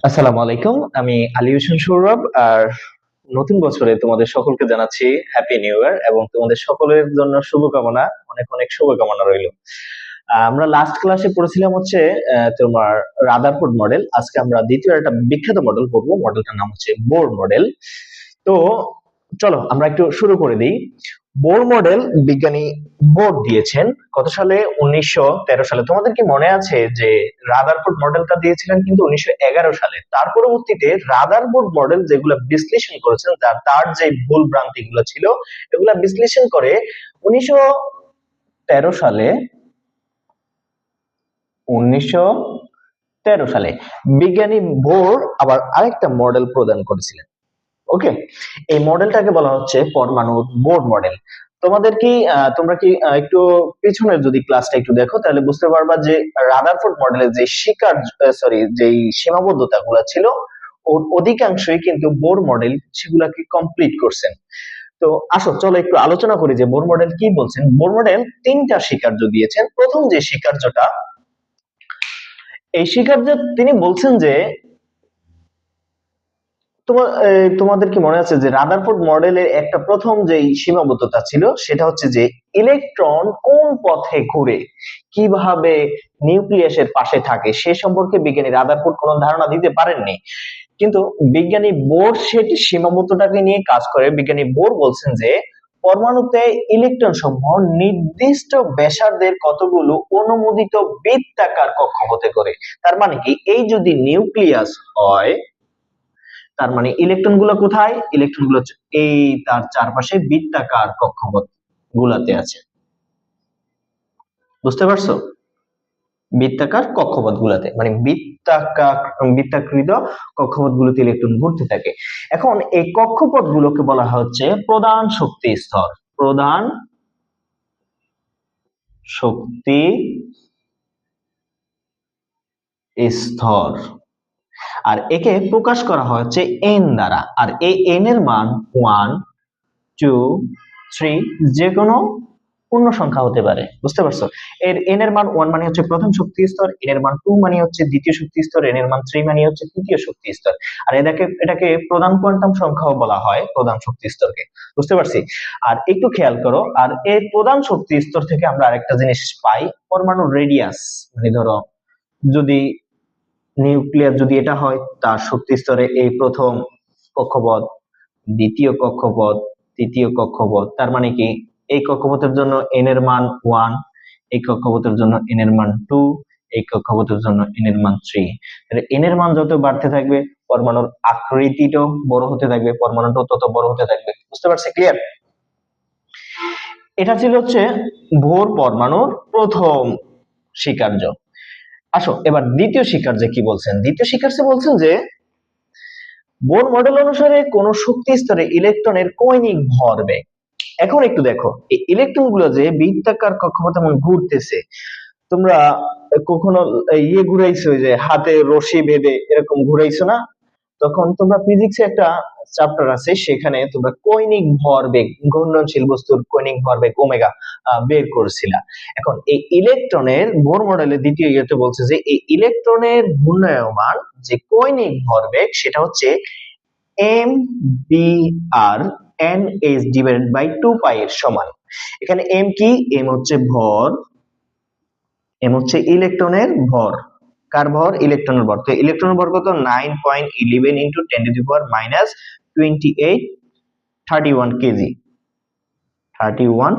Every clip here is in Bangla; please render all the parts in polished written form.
আসসালামু আলাইকুম। আমি আলী হোসেন সৌরভ। আর নতুন বছরে তোমাদের সকলকে জানাচ্ছি হ্যাপি নিউ ইয়ার এবং তোমাদের সকলের জন্য শুভকামনা, অনেক অনেক শুভকামনা রইল। আমরা লাস্ট ক্লাসে পড়েছিলাম হচ্ছে তোমার রাদারফোর্ড মডেল। আজকে আমরা দ্বিতীয় একটা বিখ্যাত মডেল পড়বো। মডেলটার নাম হচ্ছে বোর মডেল। তো চলো আমরা একটু শুরু করে দিই। বোর মডেল বিজ্ঞানী বোর দিয়েছেন কত সালে? 1913 সালে। তোমাদের কি মনে আছে যে রাদারফোর্ড মডেলটা দিয়েছিলেন কিন্তু 1911 সালে? তার পরবর্তীতে রাদারফোর্ড মডেল যেগুলো বিশ্লেষণ করেছেন, তার যে ভুল ভ্রান্তি গুলো ছিল এগুলা বিশ্লেষণ করে 1913 সালে 1913 সালে বিজ্ঞানী বোর আবার আরেকটা মডেল প্রদান করেছিলেন। ওকে, এই মডেলটাকে বলা হচ্ছে পরমাণুর বোর মডেল। তোমাদের কি তোমরা কি একটু পিছনের যদি ক্লাসটা একটু দেখো তাহলে বুঝতে পারবা যে রাদারফোর্ড মডেলের যে যেই সীমাবদ্ধতা গুলা ছিল ওর অধিকাংশই কিন্তু বোর মডেল সেগুলাকে কমপ্লিট করছেন। তো আসো চলো একটু আলোচনা করি যে বোর মডেল কি বলছেন। বোর মডেল তিনটা স্বীকার্য দিয়েছেন। প্রথম যে স্বীকার্যটা, এই স্বীকার্য তিনি বলছেন যে তোমাদের কি মনে আছে যে রাদারফোর্ড মডেলের একটা প্রথম যে সীমাবদ্ধতা ছিল সেটা হচ্ছে যে ইলেকট্রন কোন পথে ঘুরে কিভাবে নিউক্লিয়াসের পাশে থাকে সে সম্পর্কে বিজ্ঞানী রাদারফোর্ড কোনো ধারণা দিতে পারেননি। কিন্তু বিজ্ঞানী বোর সেটি সীমাবদ্ধতাকে নিয়ে কাজ করে। বিজ্ঞানী বোর বলছেন যে পরমাণুতে ইলেকট্রন সমূহ নির্দিষ্ট ব্যাসার্ধের কতগুলো অনুমোদিত বৃত্তাকার কক্ষপথে করে। তার মানে কি, এই যদি নিউক্লিয়াস হয় তার মানে ইলেকট্রন গুলো কোথায়? ইলেকট্রন গুলো এই তার চারপাশে বৃত্তাকার কক্ষপথ গুলাতে আছে। বুঝতে পারছো? বৃত্তাকার কক্ষপথ গুলাতে মানে বৃত্তাকৃত কক্ষপথ গুলোতে ইলেকট্রন ঘুরতে থাকে। এখন এই কক্ষপথ গুলোকে বলা হচ্ছে প্রধান শক্তি স্তর। প্রধান শক্তি স্তর। আর একে প্রকাশ করা হচ্ছে এন দ্বারা। আর এই এন এর মান 1, 2, 3 যে কোনো পূর্ণ সংখ্যা হতে পারে। বুঝতে পারছো? এর এন এর মান 1 মানে হচ্ছে প্রথম শক্তি স্তর, এন এর মান 2 মানে হচ্ছে দ্বিতীয় শক্তি স্তর, এন এর মান 3 মানে হচ্ছে তৃতীয় শক্তি স্তর। আর এটাকে প্রধান কোয়ান্টাম সংখ্যাও বলা হয়, প্রধান শক্তি স্তরকে। বুঝতে পারছি? আর একটু খেয়াল করো, আর এই প্রধান শক্তি স্তর থেকে আমরা আরেকটা জিনিস পাই, পরমাণুর রেডিয়াস। মানে ধরো যদি নিউক্লিয়াস যদি এটা হয় তার শক্তি স্তরে এই প্রথম কক্ষপথ, দ্বিতীয় কক্ষপথ, তৃতীয় কক্ষপথ। তার মানে কি, এই কক্ষপথের জন্য এন এর মান 1, এই কক্ষপথের জন্য এন এর মান 2, এই কক্ষপথের জন্য এন এর মান 3। তাহলে এন এর মান যত বাড়তে থাকবে পরমাণুর আকৃতিটাও বড় হতে থাকবে, পরমাণুটাও তত বড় হতে থাকবে। বুঝতে পারছি? ক্লিয়ার? এটা ছিল হচ্ছে বোর পরমাণুর প্রথম স্বীকার্য। আসো এবার দ্বিতীয় স্বীকার্যে কি বলছেন। দ্বিতীয় স্বীকার্যে বলছেন যে বোর মডেল অনুসারে কোন শক্তি স্তরে ইলেকট্রনের কৌণিক ভরবেগ। এখন একটু দেখো, এই ইলেকট্রন গুলো যে বৃত্তাকার কক্ষপথে এমন ঘুরতেছে, তোমরা কখনো ঘুরাইছো যে হাতে রশি বেঁধে এরকম ঘুরাইছো না? তখন তোমরা ফিজিক্সে একটা চ্যাপ্টার আছে, সেখানে তোমরা কৌণিক ভরবেগ, ঘূর্ণনশীল বস্তুর কৌণিক ভরবেগ ওমেগা বের করেছিলা। এখন এই ইলেকট্রনের বোর মডেলের দ্বিতীয় ইয়েতে বলছে যে এই ইলেকট্রনের ঘূর্ণায়মান যে কৌণিক ভরবেগ সেটা হচ্ছে M V R N S divided by 2 pi এর সমান। এখানে এম কি? এম হচ্ছে ভর, এম হচ্ছে ইলেকট্রনের ভর। কার ভর? ইলেকট্রনের ভর। তো ইলেকট্রনের ভর কত? 9.11 into 10 to the power minus 28 31 KG, 31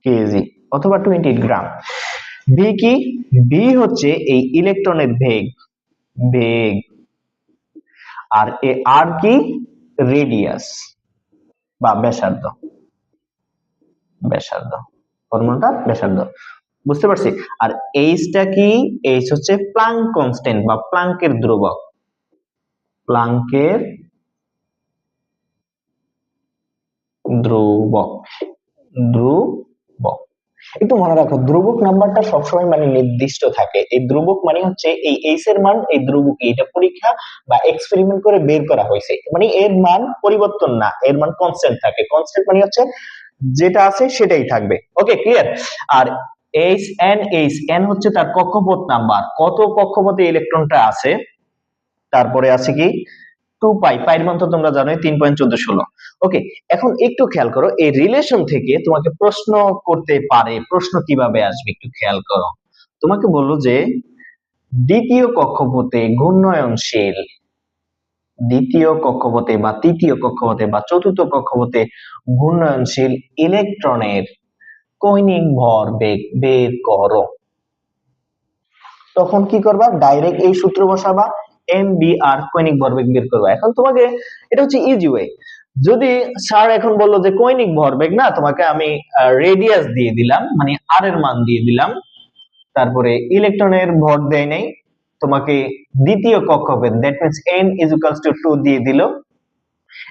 KG অথবা 28 গ্রাম। ভি কি? ভি হচ্ছে এই ইলেকট্রনের বেগ, বেগ। আর এ আর কি? রেডিয়াস বা ব্যাসার্ধ, ব্যাসার্ধ, পরমাণুটার ব্যাসার্ধ। বুঝতে পারছি? আর এইচটা কি? এইচ হচ্ছে প্লাঙ্ক কনস্ট্যান্ট বা প্লাঙ্কের ধ্রুবক, প্লাঙ্কের ধ্রুবক, ধ্রুবক। একটু মনে রাখো, ধ্রুবক নাম্বারটা সবসময় মানে নির্দিষ্ট থাকে। এই ধ্রুবক মানে হচ্ছে এই এইচ এর মান এই ধ্রুবক, এটা পরীক্ষা বা এক্সপেরিমেন্ট করে বের করা হয়েছে, মানে এর মান পরিবর্তন না, এর মান কনস্ট্যান্ট থাকে। কনস্ট্যান্ট মানে হচ্ছে যেটা আছে সেটাই থাকবে। ওকে, ক্লিয়ার? আর এইচ এন, এইচ এন হচ্ছে তার কক্ষপথ নাম্বার, কত কক্ষপথে ইলেকট্রনটা আছে। তারপরে আছে কি 2 পাই, পাইর মান তো তোমরা জানোই 3.1416। ওকে, এখন একটু খেয়াল করো, এই রিলেশন থেকে তোমাকে প্রশ্ন করতে পারে, প্রশ্ন কিভাবে আসবে একটু খেয়াল করো। তোমাকে বললো যে দ্বিতীয় কক্ষপথে ঘূর্ণয়নশীল, দ্বিতীয় কক্ষপথে বা তৃতীয় কক্ষপথে বা চতুর্থ কক্ষপথে ঘূর্ণয়নশীল ইলেকট্রনের কৌণিক ভরবেগ বের করো। তখন কি করবা, ডাইরেক্ট এই সূত্র বসাবা, এম বি আর কৌণিক ভরবেগ বের করবা। এখন তোমাকে এটা হচ্ছে ইজি ওয়ে। যদি স্যার এখন বললো যে কৌণিক ভরবেগ না, তোমাকে আমি রেডিয়াস দিয়ে দিলাম, মানে আর এর মান দিয়ে দিলাম, তারপরে ইলেকট্রনের ভর দেয় নাই, তোমাকে দ্বিতীয় কক্ষপথ that means n is equals to 2 দিয়ে দিল।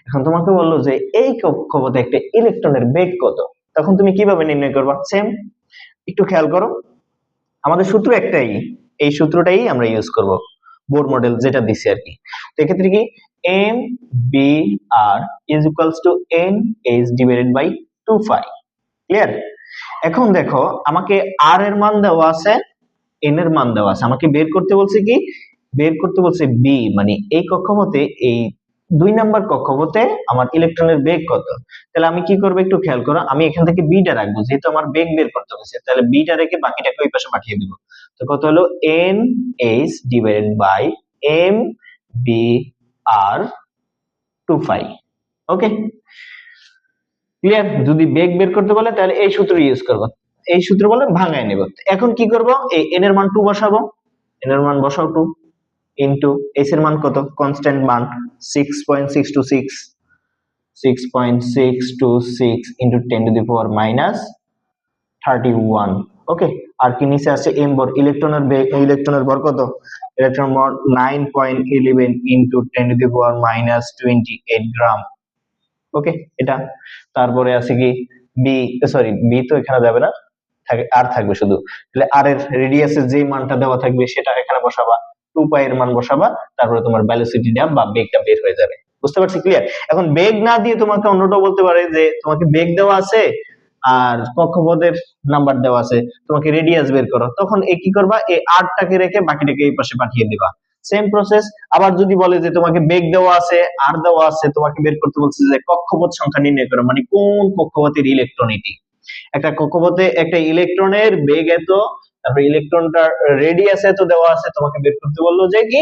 এখন তোমাকে বললো যে এই কক্ষপথে একটা ইলেকট্রনের বেগ কত, তখন তুমি কিভাবে নির্ণয় করবা? সেম, একটু খেয়াল করো, আমাদের সূত্র একটাই, এই সূত্রটাই আমরা ইউজ করব, বোর মডেল যেটা দিছে আর কি। তো এক্ষেত্রে কি M V R is equals to N H divided by 2 pi. Clear? এখন দেখো আমাকে আর এর মান দেওয়া আছে, এন এর মান দেওয়া আছে, আমাকে বের করতে বলছে কি, বের করতে বলছে বি, মানে এই কক্ষপথে, এই 2 নাম্বার কক্ষপথে আমার ইলেকট্রনের বেগ কত। তাহলে আমি কি করব একটু খেয়াল করো, আমি এখান থেকে বিটা রাখবো, যেহেতু আমার বেগ বের করতে হচ্ছে, তাহলে বিটা রেখে বাকিটাকে ওই পাশে পাঠিয়ে দিব। তো কত হলো N H divided by M V R 2 pi. Okay, clear? যদি বেগ বের করতে বলে তাহলে এই সূত্র ইউজ করব, এই সূত্র বলে ভাঙায় নেব। এখন কি করব, এই এন এর মান 2 বসাবো, এন এর মান বসাও 2 ইনটু এইচ এর মান কত, কনস্ট্যান্ট মান 6.626, 6.626 into 10 to the power minus 31। ওকে, আর কি নিচে আছে এম ভর, ইলেকট্রনের বেগ, ইলেকট্রনের ভর কত, ইলেকট্রন ভর 9.11 into 10 to the power minus 28 গ্রাম। ওকে, এটা। তারপরে আছে কি বি, সরি বি তো এখানে যাবে না, থাকে আর থাকবে শুধু, তাহলে আর এর রেডিয়াসের যে মানটা দেওয়া থাকবে সেটা এখানে বসাবা, 2 পাই এর মান বসাবা, তারপরে তোমার ভেলোসিটিটা বা বেগটা বের হয়ে যাবে। বুঝতে পারছি? ক্লিয়ার? এখন বেগ না দিয়ে তোমাকে অন্যটা বলতে পারে যে তোমাকে বেগ দেওয়া আছে আর কক্ষপথের নাম্বার দেওয়া আছে, তোমাকে রেডিয়াস বের করো, তখন এ কি করবা, এই আরটাকে রেখে বাকিটাকে এই পাশে পাঠিয়ে দিবা। Same process. আবার যদি বলে যে তোমাকে বেগ দেওয়া আছে, আর দেওয়া আছে, তোমাকে বের করতে বলছে যে কক্ষপথ সংখ্যা নির্ণয় করো, মানে কোন কক্ষপথের ইলেকট্রন এটি। একটা কক্ষপথে একটা ইলেকট্রনের বেগ এত, তারপর ইলেকট্রনটার রেডিয়াস এত দেওয়া আছে, তোমাকে বের করতে বললো যে কি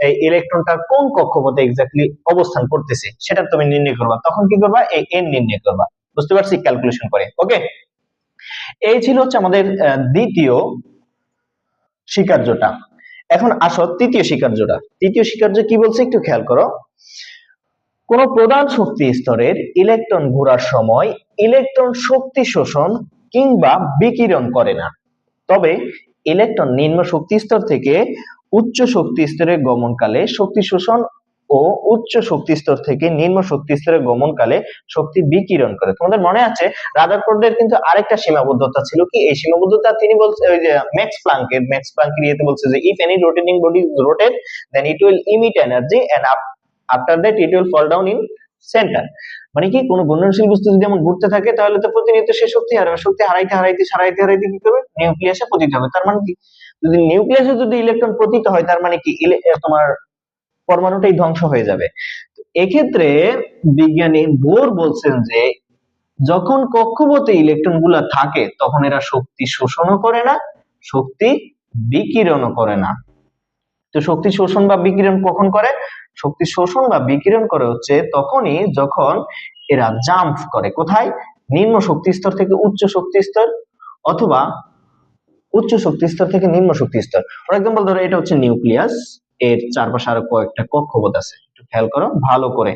এই ইলেকট্রনটা কোন কক্ষপথে এক্স্যাক্টলি অবস্থান করতেছে সেটা তুমি নির্ণয় করবা। তখন কি করবা, এই এন নির্ণয় করবা। বুঝতে পারছি? ক্যালকুলেশন করে। ওকে, এই ছিল হচ্ছে আমাদের দ্বিতীয় স্বীকার্যটা। এখন আসো তৃতীয় স্বীকার্যটা। তৃতীয় স্বীকার্য কি বলছে একটু খেয়াল করো, কোন প্রধান শক্তি স্তরের ইলেকট্রন ঘোরার সময় ইলেকট্রন শক্তি শোষণ কিংবা বিকিরণ করে না, তবে ইলেকট্রন নিম্ন শক্তি স্তর থেকে উচ্চ শক্তি স্তরে গমনকালে শক্তি শোষণ ও উচ্চ শক্তি স্তর থেকে নিম্ন শক্তি স্তরে গমনকালে শক্তি বিকিরণ করে। তোমাদের মনে আছে রাদারফোর্ডের কিন্তু আরেকটা সীমাবদ্ধতা ছিল কি, এই সীমাবদ্ধতা তিনি বলছে ওই যে ম্যাক্স প্ল্যাঙ্কের ইয়েতে বলছে যে if any rotating body is rotate then it will emit energy and after that it will fall down in centre. মানে কি, কোন ঘূর্ণনশীল বস্তু যদি এমন ঘুরতে থাকে তাহলে তো প্রতিনিয়ত সে শক্তি হারাবে, শক্তি হারাইতে কি করবে, নিউক্লিয়াসে পতিত হবে। তার মানে কি, যদি নিউক্লিয়াসে যদি ইলেকট্রন পতিত হয় তার মানে কি তোমার পরমাণুটাই ধ্বংস হয়ে যাবে। এক্ষেত্রে বিজ্ঞানী বোর বলছেন যে যখন কক্ষপথে ইলেকট্রন গুলা থাকে তখন এরা শক্তি শোষণও করে না, শক্তি বিকিরণও করে না। তো শক্তি শোষণ বা বিকিরণ কখন করে, শক্তি শোষণ বা বিকিরণ করে হচ্ছে তখনই যখন এরা জাম্প করে, কোথায়, নিম্ন শক্তি স্তর থেকে উচ্চ শক্তি স্তর অথবা উচ্চ শক্তি স্তর থেকে নিম্ন শক্তি স্তর। ফর এক্সাম্পল ধরো এটা হচ্ছে নিউক্লিয়াস, এর চারপাশে আরো কয়েকটা কক্ষপথ আছে, একটু খেয়াল করো ভালো করে,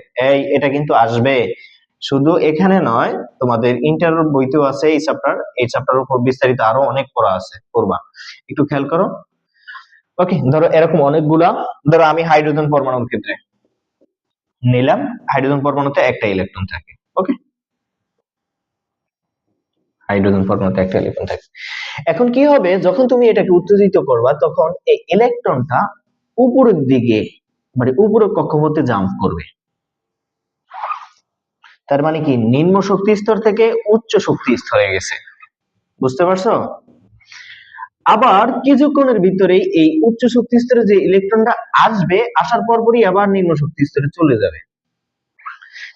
এটা কিন্তু আসবে শুধু এখানে নয়, তোমাদের ইন্টার বইতেও আছে এই চ্যাপ্টার উপর বিস্তারিত আরো অনেক পড়া আছে, পড়বা, একটু খেয়াল করো। ওকে, ধরো এরকম অনেকগুলা, ধরো আমি হাইড্রোজেন পরমাণুর ক্ষেত্রে নিলাম, হাইড্রোজেন পরমাণুতে একটা ইলেকট্রন থাকে। ওকে, হাইড্রোজেন পরমাণুতে একটা ইলেকট্রন থাকে। এখন কি হবে, যখন তুমি এটাকে উত্তেজিত করবা তখন এই ইলেকট্রনটা উপরের দিকে, মানে উপরের কক্ষপথে জাম্প করবে। তার মানে কি, নিম্ন শক্তি স্তর থেকে উচ্চ শক্তি স্তরে গেছে। বুঝতে পারছো? আবার কিছুক্ষণের ভিতরেই এই উচ্চ শক্তি স্তরে যে ইলেকট্রনটা আসবে, আসার পরপরই আবার নিম্ন শক্তি স্তরে চলে যাবে।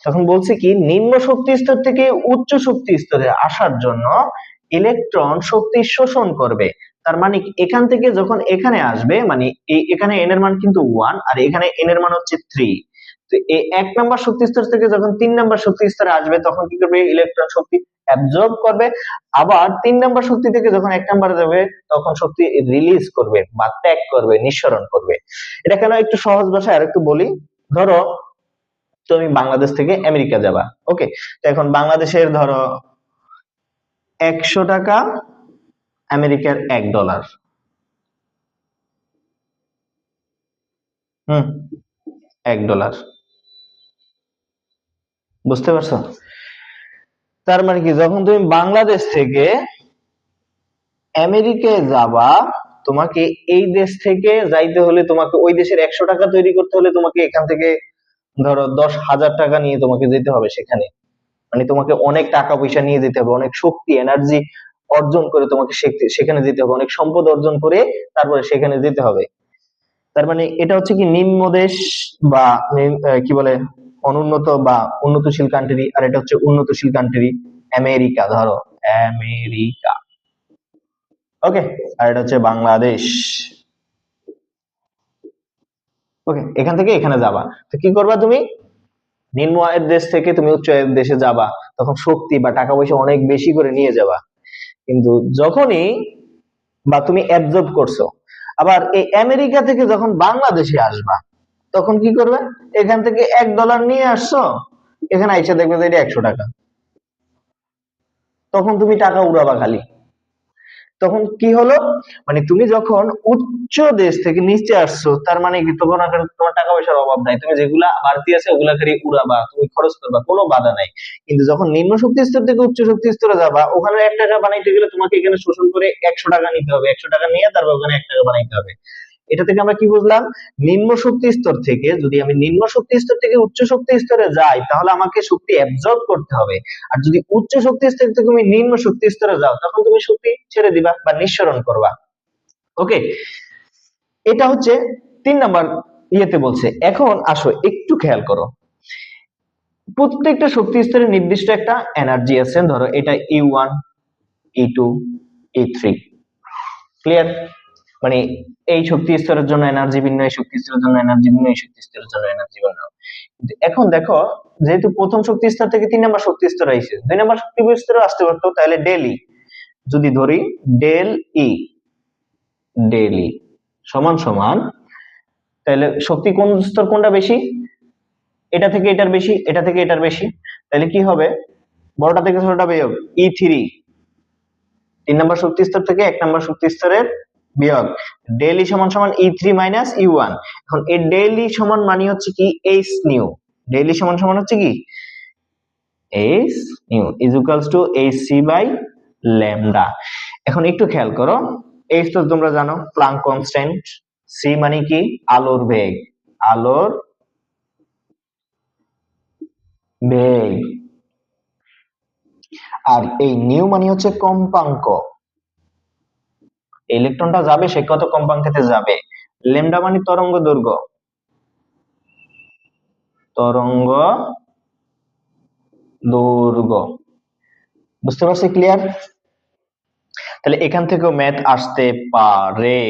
তখন বলছে কি, নিম্ন শক্তি স্তর থেকে উচ্চ শক্তি স্তরে আসার জন্য ইলেকট্রন শক্তি শোষণ করবে। তার মানে এখান থেকে যখন এখানে আসবে, মানে এখানে n এর মান কিন্তু 1 আর এখানে n এর মান হচ্ছে 3। তো এই 1 নাম্বার শক্তি স্তর থেকে যখন 3 নাম্বার শক্তি স্তরে আসবে তখন কি করবে, ইলেকট্রন শক্তি অ্যাবজর্ব করবে। আবার 3 নাম্বার শক্তি থেকে যখন 1 নাম্বারে যাবে তখন শক্তি রিলিজ করবে বা ত্যাগ করবে, নিঃসরণ করবে। এটা কেন একটু সহজ ভাষায় আরেকটু বলি। ধরো তুমি বাংলাদেশ থেকে আমেরিকা যাবা, ওকে। তো এখন বাংলাদেশের ধরো 100 টাকা, আমেরিকার $1। $1, বুঝতে পারছো? তার মানে কি, যখন তুমি বাংলাদেশ থেকে আমেরিকায় যাবা, তোমাকে এই দেশ থেকে যাইতে হলে তোমাকে ওই দেশের 100 টাকা তৈরি করতে হলে তোমাকে এখান থেকে ধরো 10,000 টাকা নিয়ে তোমাকে যেতে হবে সেখানে। মানে তোমাকে অনেক টাকা পয়সা নিয়ে যেতে হবে, অনেক শক্তি এনার্জি অর্জন করে তোমাকে সেখানে যেতে হবে, অনেক সম্পদ অর্জন করে তারপরে সেখানে যেতে হবে। তার মানে এটা হচ্ছে কি নিম্ন দেশ বা কি বলে অনুন্নত বা উন্নতশীল কান্ট্রি, আর এটা হচ্ছে উন্নতশীল কান্ট্রি আমেরিকা, ধরো আমেরিকা, ওকে। আর এটা হচ্ছে বাংলাদেশ, ওকে। এখান থেকে এখানে যাবা, তো কি করবা তুমি, নিম্ন আয়ের দেশ থেকে তুমি উচ্চ আয়ের দেশে যাবা, তখন শক্তি বা টাকা পয়সা অনেক বেশি করে নিয়ে যাবা। কিন্তু যখনই বা তুমি অ্যাবজর্ব করছো, আবার এই আমেরিকা থেকে যখন বাংলাদেশে আসবা তখন কি করবে, এখান থেকে $1 নিয়ে আসছো, এখানে আইসা দেখবে যে এটা 100 টাকা। তখন তুমি টাকা উড়াবা খালি। তখন কি হলো, মানে তুমি যখন উচ্চ দেশ থেকে নিচে আসছো তার মানে কি, তখন আর তোমার টাকা পয়সার অভাব নাই, তুমি যেগুলা বাড়তি আছে ওগুলা খালি উড়াবা, তুমি খরচ করবা, কোনো বাধা নাই। কিন্তু যখন নিম্ন শক্তি স্তর থেকে উচ্চ শক্তি স্তরে যাবা, ওখানে 1 টাকা বানাইতে গেলে তোমাকে এখানে শোষণ করে 100 টাকা নিতে হবে, 100 টাকা নিয়ে তারপর ওখানে 1 টাকা বানাইতে হবে। এটা থেকে আমরা কি বুঝলাম, নিম্ন শক্তি স্তর থেকে যদি আমি নিম্ন শক্তি স্তর থেকে উচ্চ শক্তি স্তরে যাই তাহলে আমাকে শক্তি অ্যাবজর্ব করতে হবে, আর যদি উচ্চ শক্তি স্তর থেকে তুমি নিম্ন শক্তি স্তরে যাও তখন তুমি শক্তি ছেড়ে দিবা বা নিঃসরণ করবা, ওকে। এটা হচ্ছে 3 নাম্বার ইয়েতে বলছে। এখন আসো একটু খেয়াল করো, প্রত্যেকটা শক্তি স্তরে নির্দিষ্ট একটা এনার্জি আছে, ধরো এটা E1, E2, E3, ক্লিয়ার? মানে এই শক্তি স্তরের জন্য এনার্জি ভিন্ন, এই শক্তি স্তরের জন্য এনার্জি ভিন্ন, এই শক্তি স্তরের জন্য এনার্জি ভিন্ন। কিন্তু এখন দেখো, যেহেতু প্রথম শক্তি স্তর থেকে 3 নাম্বার শক্তি স্তরে আইছে, 2 নাম্বার শক্তি স্তরে আসতে পারতো, তাহলে ডেল ই, যদি ধরি ডেল ই, ডেল ই সমান সমান, তাহলে শক্তি কোন স্তর কোনটা বেশি, এটা থেকে এটার বেশি, এটা থেকে এটার বেশি, তাহলে কি হবে, বড়টা থেকে ছোটটা বিয়োগ E3, 3 নাম্বার শক্তি স্তর থেকে 1 নাম্বার শক্তি স্তরের বিয়োগ, ডেল ই সমান সমান E3 মাইনাস E1। এখন এই ডেল ই সমান মানে হচ্ছে কি H নিউ, ডেল ই সমান সমান হচ্ছে কি H nu is equals to Hc by lambda. এখন একটু খেয়াল করো, H তো তোমরা জানো প্লাঙ্ক কনস্ট্যান্ট, c মানে কি আলোর বেগ, আলোর বেগ, আর এই নিউ মানে হচ্ছে কম্পাঙ্ক, ইলেকট্রনটা যাবে সে কত কম্পাঙ্কেতে যাবে, ল্যামডা মানে তরঙ্গ দৈর্ঘ্য, তরঙ্গ দৈর্ঘ্য, বুঝতে পারছি? ক্লিয়ার? তাহলে এখান থেকেও ম্যাথ আসতে পারে,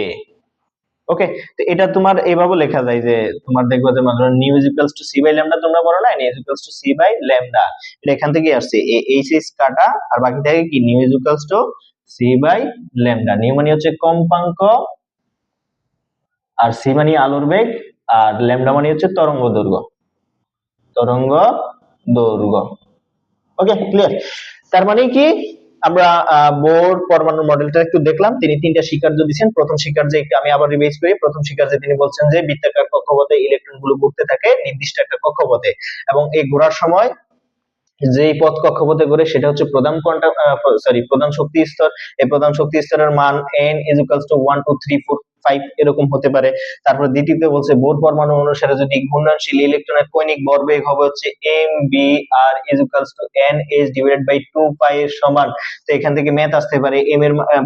ওকে। তো এটা তোমার এইভাবে লেখা যায় যে তোমার দেখবে যে nu is equals to C by lambda, তোমরা বলো না nu is equals to C by lambda, এটা এখান থেকে আসছে, এইচ এইচ কাটা আর বাকি থাকে কি nu is equals to C by lambda. Nu মানে হচ্ছে কম্পাঙ্ক, আর সি মানে আলোর বেগ, আর ল্যামডা মানে হচ্ছে তরঙ্গ দৈর্ঘ্য, তরঙ্গ দৈর্ঘ্য, ওকে। ক্লিয়ার? তার মানে কি, আমরা বোর পরমাণু মডেলটা একটু দেখলাম। তিনি 3টা স্বীকার্য দিয়েছেন। প্রথম স্বীকার্যে একটু আমি আবার রিভাইজ করি। প্রথম স্বীকার্যে তিনি বলছেন যে বৃত্তাকার কক্ষপথে ইলেকট্রন গুলো ঘুরতে থাকে নির্দিষ্ট একটা কক্ষপথে, এবং এই ঘোরার সময় যে পথ কক্ষপথে ঘুরে সেটা হচ্ছে প্রধান কোয়ান্টাম প্রধান শক্তি স্তর। এই প্রধান শক্তি স্তরের মান n is equals to 1 2 3 4 5 এরকম হতে পারে। তারপর দ্বিতীয়তে বলছে বোর পরমাণু অনুসারে যদি ঘূর্ণনশীল ইলেকট্রনের কৌণিক ভরবেগ হবে হচ্ছে mvr (n(h)/2 পাই এর সমান। তো এখান থেকে ম্যাথ আসতে পারে,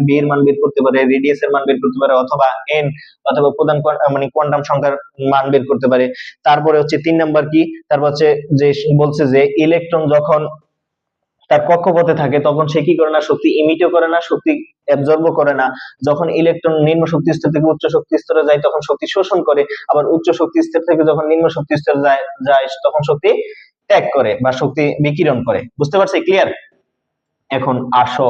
b এর মান বের করতে পারে, রেডিয়াস এর মান বের করতে পারে, অথবা n অথবা প্রধান মানে কোয়ান্টাম সংখ্যার মান বের করতে পারে। তারপরে হচ্ছে 3 নাম্বার কি, তারপর হচ্ছে যে বলছে যে ইলেকট্রন যখন তার কক্ষপথে থাকে তখন সে কি করে না, শক্তি ইমিটও করে না, শক্তি অ্যাবজর্বও করে না। যখন ইলেকট্রন নিম্ন শক্তি স্তর থেকে উচ্চ শক্তি স্তরে যায় তখন শক্তি শোষণ করে, আবার উচ্চ শক্তি স্তর থেকে যখন নিম্ন শক্তি স্তরে যায় তখন শক্তি ত্যাগ করে বা শক্তি বিকিরণ করে। বুঝতে পারছি? ক্লিয়ার? এখন আসো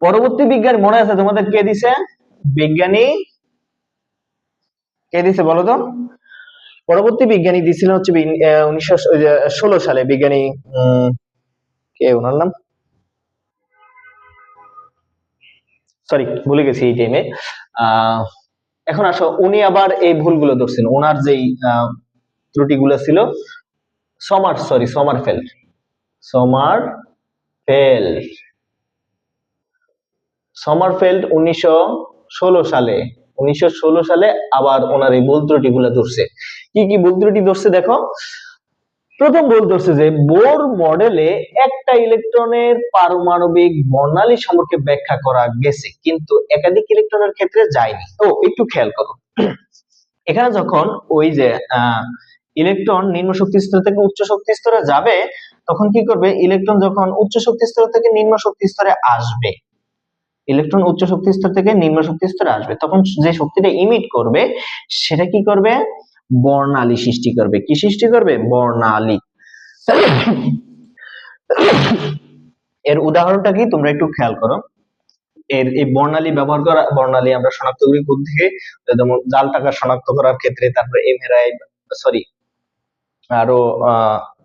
পরবর্তী বিজ্ঞান, মনে আছে তোমাদের কে দিছে বিজ্ঞানী, কে দিছে বলো তো? পরবর্তী বিজ্ঞানী দিছিলেন হচ্ছে 1916 সালে বিজ্ঞানী, কে ওনার নাম, সরি ভুলে গেছি এই টাইমে। এখন আসো উনি আবার এই ভুলগুলো ধরছেন, ওনার যেই ত্রুটিগুলো ছিল। সমারফেল্ড সমারফেল্ড 1916 সালে আবার ওনার এই ভুল ত্রুটিগুলো ধরছে। কি কি ভুল ত্রুটি ধরছে দেখো। প্রথম ভুল ধরছে যে বোর মডেলে একটা ইলেকট্রনের পারমাণবিক বর্ণালী সম্পর্কে ব্যাখ্যা করা গেছে কিন্তু একাধিক ইলেকট্রনের ক্ষেত্রে যায়নি। তো একটু খেয়াল করো, এখানে যখন ওই যে ইলেকট্রন নিম্ন শক্তি স্তর থেকে উচ্চ শক্তি স্তরে যাবে তখন কি করবে, ইলেকট্রন যখন উচ্চ শক্তি স্তর থেকে নিম্ন শক্তি স্তরে আসবে, ইলেকট্রন উচ্চ শক্তি স্তর থেকে নিম্ন শক্তি স্তরে আসবে তখন যে শক্তিটা ইমিট করবে সেটা কি করবে, বর্ণালী সৃষ্টি করবে। কি সৃষ্টি করবে? বর্ণালী। এর উদাহরণটা কি তোমরা একটু খেয়াল করো। এর এই বর্ণালী ব্যবহার করা, বর্ণালী আমরা শনাক্ত করি কোথা থেকে, যেমন জাল টাকা শনাক্ত করার ক্ষেত্রে, তারপরে আরো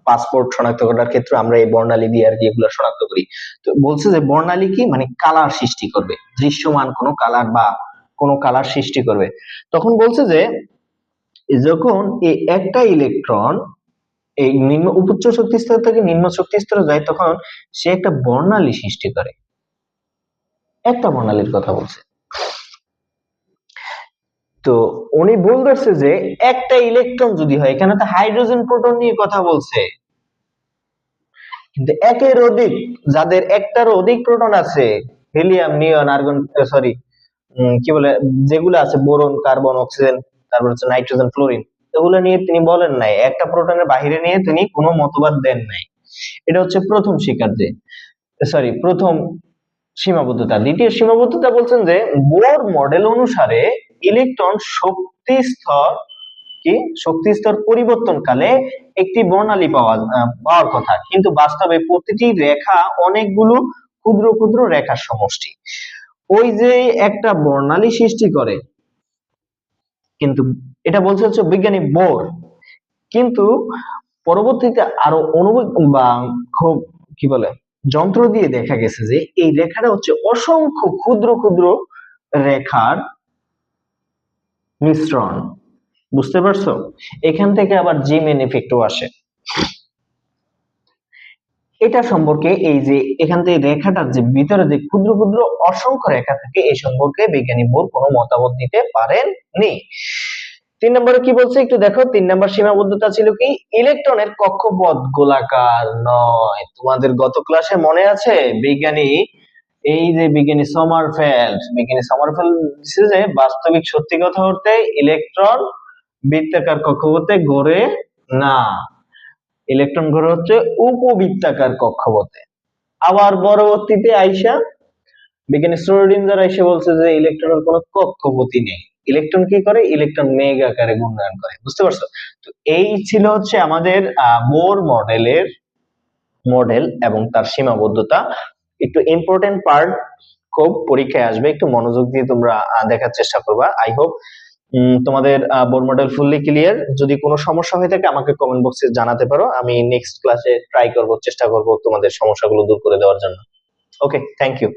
পাসপোর্ট শনাক্ত করার ক্ষেত্রে আমরা এই বর্ণালী দিয়ে আর কি এগুলো শনাক্ত করি। তো বলছে যে বর্ণালী কি, মানে কালার সৃষ্টি করবে, দৃশ্যমান কোনো কালার বা কোনো কালার সৃষ্টি করবে। তখন বলছে যে যখন এই একটা ইলেকট্রন এই উচ্চ শক্তি স্তর থেকে নিম্ন শক্তি স্তরে যায় তখন সে একটা বর্ণালী সৃষ্টি করে, একটা বর্ণালীর কথা বলছে। তো উনি ভুল ধরছে যে একটা ইলেকট্রন যদি হয়, এখানে তো হাইড্রোজেন প্রোটন নিয়ে কথা বলছে, কিন্তু একের অধিক, যাদের একটার অধিক প্রোটন আছে, হিলিয়াম, নিয়ন, আর্গন, সরি কি বলে যেগুলো আছে, বোরন, কার্বন, অক্সিজেন, তারপর হচ্ছে নাইট্রোজেন, ফ্লোরিন, এগুলো নিয়ে তিনি বলেন নাই, একটা প্রোটনের বাহিরে নিয়ে তিনি কোনো মতবাদ দেন নাই। এটা হচ্ছে প্রথম প্রথম সীমাবদ্ধতা। দ্বিতীয় সীমাবদ্ধতা বলছেন যে বোর মডেল অনুসারে ইলেকট্রন শক্তি স্তর পরিবর্তনকালে একটি বর্ণালী পাওয়ার কথা, কিন্তু বাস্তবে প্রতিটি রেখা অনেকগুলো ক্ষুদ্র ক্ষুদ্র রেখার সমষ্টি। ওই যে একটা বর্ণালী সৃষ্টি করে, কিন্তু এটা বলছে হচ্ছে বিজ্ঞানী বোর, কিন্তু পরবর্তীতে আরো বা খুব কি বলে যন্ত্র দিয়ে দেখা গেছে যে এই রেখাটা হচ্ছে অসংখ্য ক্ষুদ্র ক্ষুদ্র রেখার মিশ্রণ। বুঝতে পারছো? এখান থেকে আবার জিমেন ইফেক্টও আসে। এটা সম্পর্কে এই যে এখান থেকে রেখাটার যে ভিতরে যে ক্ষুদ্র ক্ষুদ্র অসংখ্য রেখা থাকে এই সম্পর্কে বিজ্ঞানী বোর কোনো মতামত দিতে পারেননি। 3 নম্বরে কি বলছে একটু দেখো। 3 নম্বর সীমাবদ্ধতা ছিল কি, ইলেকট্রনের কক্ষপথ গোলাকার নয়। তোমাদের গত ক্লাসে মনে আছে বিজ্ঞানী সমারফেল্ড দিছে যে বাস্তবিক সত্যি কথা বলতে ইলেকট্রন বৃত্তাকার কক্ষপথে ঘোরে না, ইলেকট্রন ঘোরে হচ্ছে উপবৃত্তাকার কক্ষপথে। আবার পরবর্তীতে আইসা বিজ্ঞানী শ্রোডিঞ্জার এসে বলছে যে ইলেকট্রনের কোনো কক্ষপথই নেই, ইলেকট্রন কি করে, ইলেকট্রন মেঘ আকারে ঘূর্ণায়ন করে। বুঝতে পারছো? তো এই ছিল হচ্ছে আমাদের বোর মডেল এবং তার সীমাবদ্ধতা। একটু ইম্পর্টেন্ট পার্ট, খুব পরীক্ষায় আসবে, একটু মনোযোগ দিয়ে তোমরা দেখার চেষ্টা করবা। আই হোপ তোমাদের বোর মডেল ফুললি ক্লিয়ার। যদি কোনো সমস্যা হয়ে থাকে আমাকে কমেন্ট বক্সে জানাতে পারো, আমি নেক্সট ক্লাসে চেষ্টা করব তোমাদের সমস্যাগুলো দূর করে দেওয়ার জন্য। ওকে, থ্যাংক ইউ।